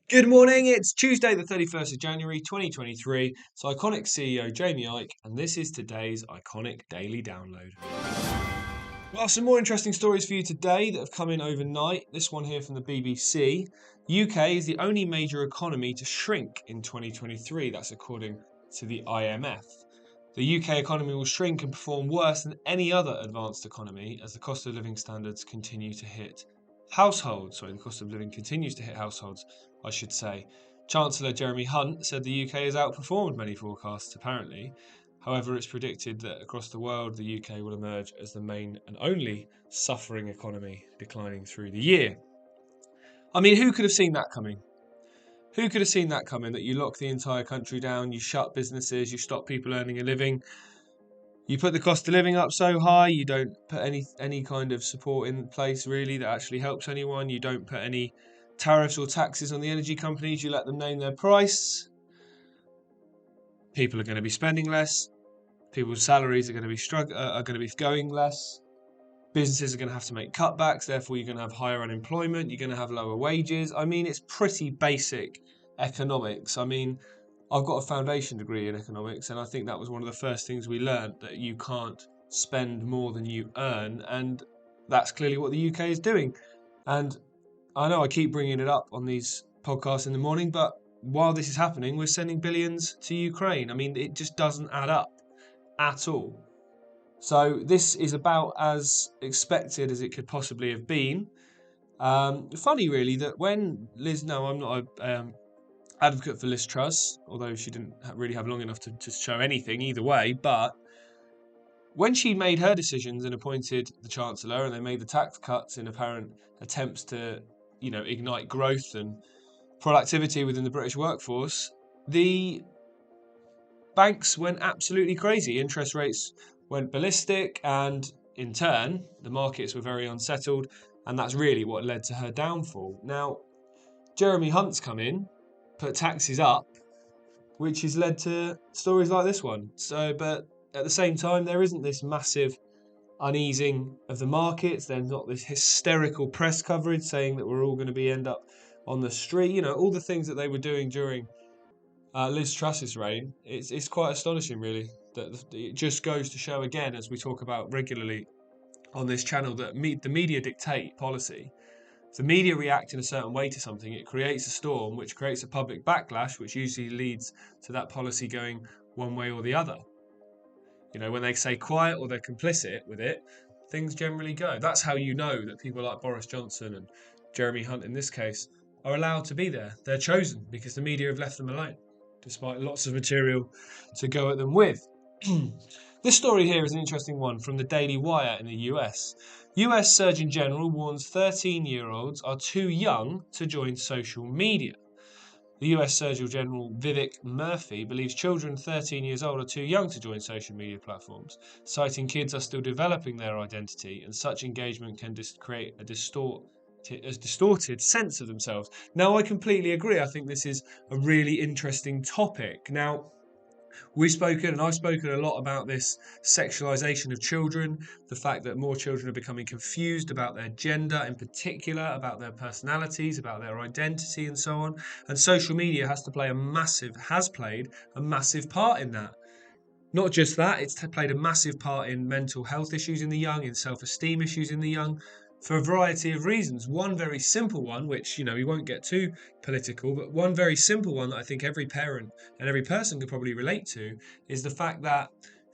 Good morning, it's Tuesday the 31st of January 2023. It's Ickonic CEO Jamie Ike, and this is today's Ickonic Daily Download. Well, some more interesting stories for you today that have come in overnight. This one here from the BBC. UK is the only major economy to shrink in 2023, that's according to the IMF. The UK economy will shrink and perform worse than any other advanced economy as the cost of living standards continue to hit households. Sorry, the cost of living continues to hit households, I should say. Chancellor Jeremy Hunt said the UK has outperformed many forecasts, apparently. However, it's predicted that across the world, the UK will emerge as the main and only suffering economy, declining through the year. I mean, who could have seen that coming? Who could have seen that coming, that you lock the entire country down, you shut businesses, you stop people earning a living, you put the cost of living up so high, you don't put any kind of support in place really that actually helps anyone, you don't put any tariffs or taxes on the energy companies, you let them name their price. People are going to be spending less, people's salaries are going to be going less. Businesses are going to have to make cutbacks, therefore you're going to have higher unemployment, you're going to have lower wages. I mean, it's pretty basic economics. I mean, I've got a foundation degree in economics, and I think that was one of the first things we learned, that you can't spend more than you earn, and that's clearly what the UK is doing. And I know I keep bringing it up on these podcasts in the morning, but while this is happening, we're sending billions to Ukraine. I mean, it just doesn't add up at all. So this is about as expected as it could possibly have been. Funny, really, that when Liz... No, I'm not an advocate for Liz Truss, although she didn't really have long enough to show anything either way. But when she made her decisions and appointed the Chancellor, and they made the tax cuts in apparent attempts to, ignite growth and productivity within the British workforce, the banks went absolutely crazy. Interest rates went ballistic, and in turn, the markets were very unsettled, and that's really what led to her downfall. Now, Jeremy Hunt's come in, put taxes up, which has led to stories like this one. But at the same time, there isn't this massive uneasing of the markets. There's not this hysterical press coverage saying that we're all going to end up on the street. All the things that they were doing during Liz Truss's reign. It's quite astonishing, really, that it just goes to show again, as we talk about regularly on this channel, that the media dictate policy. If the media react in a certain way to something, it creates a storm, which creates a public backlash, which usually leads to that policy going one way or the other. When they say quiet or they're complicit with it, things generally go. That's how you know that people like Boris Johnson and Jeremy Hunt, in this case, are allowed to be there. They're chosen because the media have left them alone, despite lots of material to go at them with. This story here is an interesting one from the Daily Wire in the US. US Surgeon General warns 13-year-olds are too young to join social media. The US Surgeon General Vivek Murthy believes children 13 years old are too young to join social media platforms, citing kids are still developing their identity and such engagement can create a distorted sense of themselves. Now, I completely agree. I think this is a really interesting topic. Now, I've spoken a lot about this sexualization of children, the fact that more children are becoming confused about their gender in particular, about their personalities, about their identity and so on. And social media has played a massive part in that. Not just that, it's played a massive part in mental health issues in the young, in self-esteem issues in the young, for a variety of reasons. One very simple one, which, we won't get too political, but one very simple one that I think every parent and every person could probably relate to is the fact that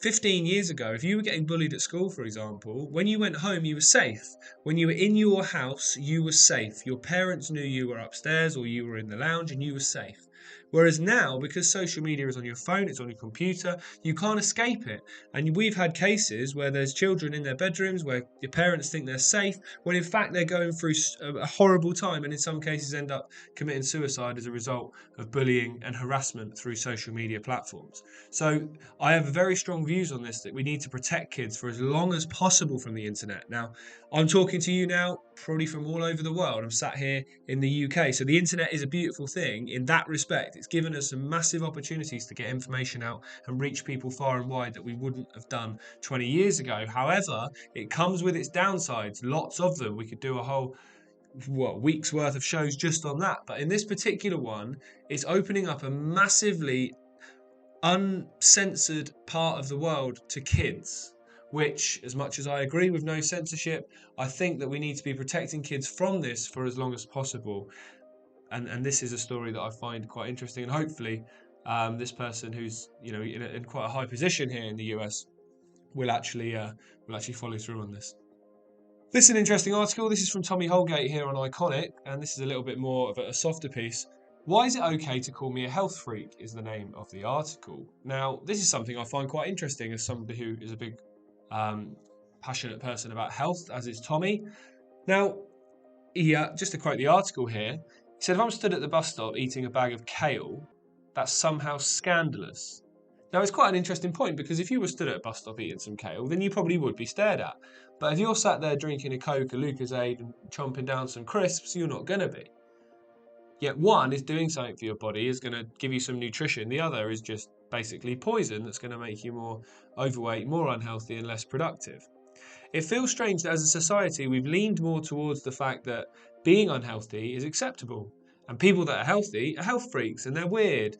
15 years ago, if you were getting bullied at school, for example, when you went home, you were safe. When you were in your house, you were safe. Your parents knew you were upstairs or you were in the lounge and you were safe. Whereas now, because social media is on your phone, it's on your computer, you can't escape it. And we've had cases where there's children in their bedrooms where your parents think they're safe, when in fact they're going through a horrible time and in some cases end up committing suicide as a result of bullying and harassment through social media platforms. So I have very strong views on this, that we need to protect kids for as long as possible from the internet. Now, I'm talking to you now probably from all over the world. I'm sat here in the UK. So the internet is a beautiful thing in that respect. It's given us some massive opportunities to get information out and reach people far and wide that we wouldn't have done 20 years ago. However, it comes with its downsides, lots of them. We could do a whole weeks worth of shows just on that. But in this particular one, it's opening up a massively uncensored part of the world to kids, which, as much as I agree with no censorship, I think that we need to be protecting kids from this for as long as possible. And this is a story that I find quite interesting, and hopefully this person who's in quite a high position here in the US will actually follow through on this. This is an interesting article. This is from Tommy Holgate here on Ickonic, and this is a little bit more of a softer piece. Why is it okay to call me a health freak is the name of the article. Now, this is something I find quite interesting as somebody who is a big passionate person about health, as is Tommy. Now, just to quote the article here, he said, if I'm stood at the bus stop eating a bag of kale, that's somehow scandalous. Now, it's quite an interesting point, because if you were stood at a bus stop eating some kale, then you probably would be stared at. But if you're sat there drinking a Coke, a Lucozade, and chomping down some crisps, you're not going to be. Yet one is doing something for your body, is going to give you some nutrition. The other is just basically poison that's going to make you more overweight, more unhealthy, and less productive. It feels strange that as a society, we've leaned more towards the fact that being unhealthy is acceptable. And people that are healthy are health freaks, and they're weird.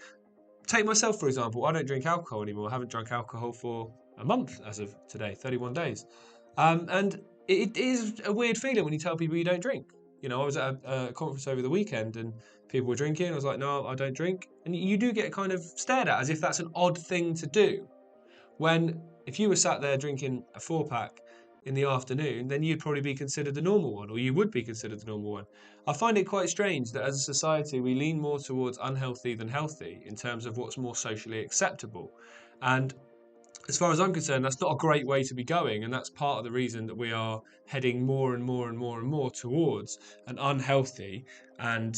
Take myself, for example. I don't drink alcohol anymore. I haven't drunk alcohol for a month as of today, 31 days. And it is a weird feeling when you tell people you don't drink. I was at a conference over the weekend and people were drinking. I was like, no, I don't drink. And you do get kind of stared at as if that's an odd thing to do. When if you were sat there drinking a 4-pack in the afternoon, then you'd probably be considered the normal one, or you would be considered the normal one. I find it quite strange that as a society we lean more towards unhealthy than healthy in terms of what's more socially acceptable. And as far as I'm concerned, that's not a great way to be going, and that's part of the reason that we are heading more and more and more and more towards an unhealthy and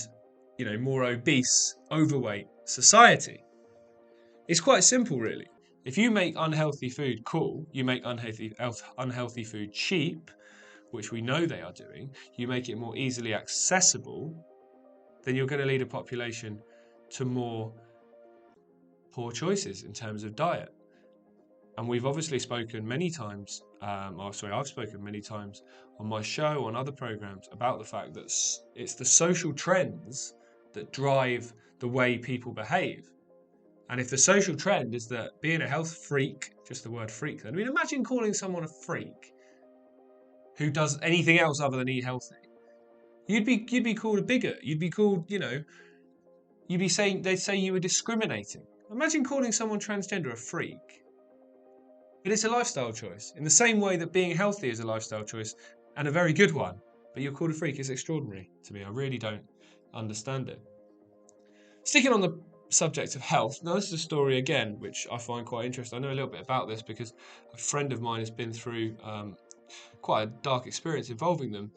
more obese, overweight society. It's quite simple, really. If you make unhealthy food cool, you make unhealthy food cheap, which we know they are doing, you make it more easily accessible, then you're going to lead a population to more poor choices in terms of diet. And we've obviously spoken many times, I've spoken many times on my show, on other programs, about the fact that it's the social trends that drive the way people behave. And if the social trend is that being a health freak, just the word freak then, imagine calling someone a freak who does anything else other than eat healthy. You'd be called a bigot. You'd be called, they'd say you were discriminating. Imagine calling someone transgender a freak. But it's a lifestyle choice, in the same way that being healthy is a lifestyle choice, and a very good one. But you're called a freak. It's extraordinary to me. I really don't understand it. Sticking on the subject of health, now this is a story again which I find quite interesting. I know a little bit about this because a friend of mine has been through quite a dark experience involving them.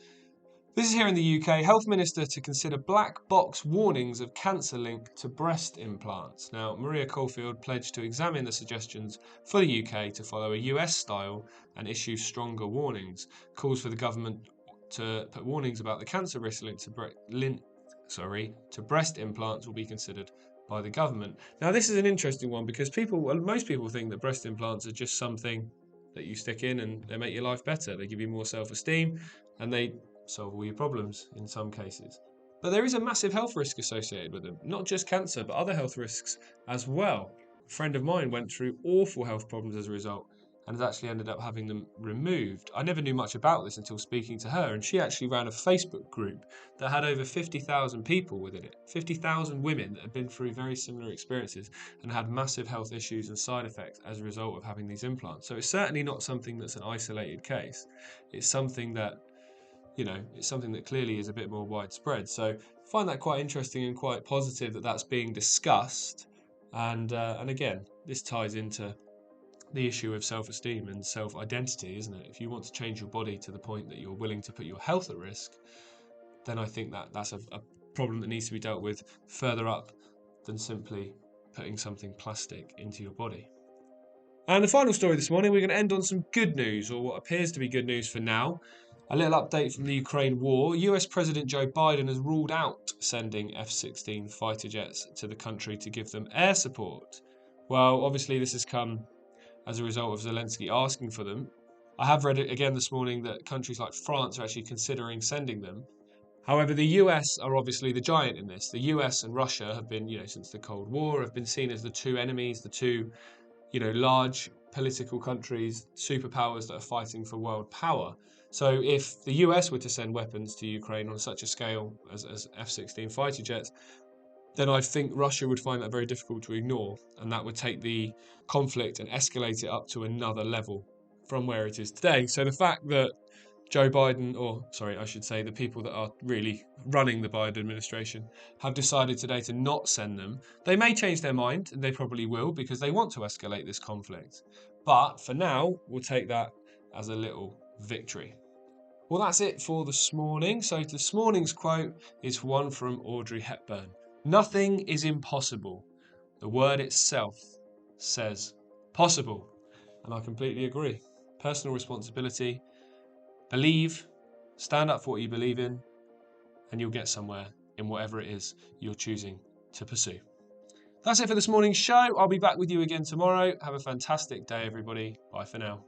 This is here in the UK. Health Minister to consider black box warnings of cancer linked to breast implants. Now, Maria Caulfield pledged to examine the suggestions for the UK to follow a US style and issue stronger warnings. Calls for the government to put warnings about the cancer risk linked to breast implants will be considered by the government. Now, this is an interesting one because most people think that breast implants are just something that you stick in and they make your life better. They give you more self-esteem and they solve all your problems in some cases. But there is a massive health risk associated with them, not just cancer, but other health risks as well. A friend of mine went through awful health problems as a result and has actually ended up having them removed. I never knew much about this until speaking to her, and she actually ran a Facebook group that had over 50,000 people within it, 50,000 women that had been through very similar experiences and had massive health issues and side effects as a result of having these implants. So it's certainly not something that's an isolated case. It's something that clearly is a bit more widespread. So I find that quite interesting and quite positive that that's being discussed. And again, this ties into the issue of self-esteem and self-identity, isn't it? If you want to change your body to the point that you're willing to put your health at risk, then I think that that's a problem that needs to be dealt with further up than simply putting something plastic into your body. And the final story this morning, we're going to end on some good news, or what appears to be good news for now. A little update from the Ukraine war. US President Joe Biden has ruled out sending F-16 fighter jets to the country to give them air support. Well, obviously this has come as a result of Zelensky asking for them. I have read it again this morning that countries like France are actually considering sending them. However, the US are obviously the giant in this. The US and Russia have been, since the Cold War, have been seen as the two enemies, the two, large political countries, superpowers that are fighting for world power. So if the US were to send weapons to Ukraine on such a scale as F-16 fighter jets, then I think Russia would find that very difficult to ignore, and that would take the conflict and escalate it up to another level from where it is today. So the fact that Joe Biden, or sorry, I should say the people that are really running the Biden administration, have decided today to not send them, they may change their mind, and they probably will, because they want to escalate this conflict. But for now, we'll take that as a little victory. Well, that's it for this morning. So this morning's quote is one from Audrey Hepburn. Nothing is impossible. The word itself says possible. And I completely agree. Personal responsibility. Believe, stand up for what you believe in, and you'll get somewhere in whatever it is you're choosing to pursue. That's it for this morning's show. I'll be back with you again tomorrow. Have a fantastic day, everybody. Bye for now.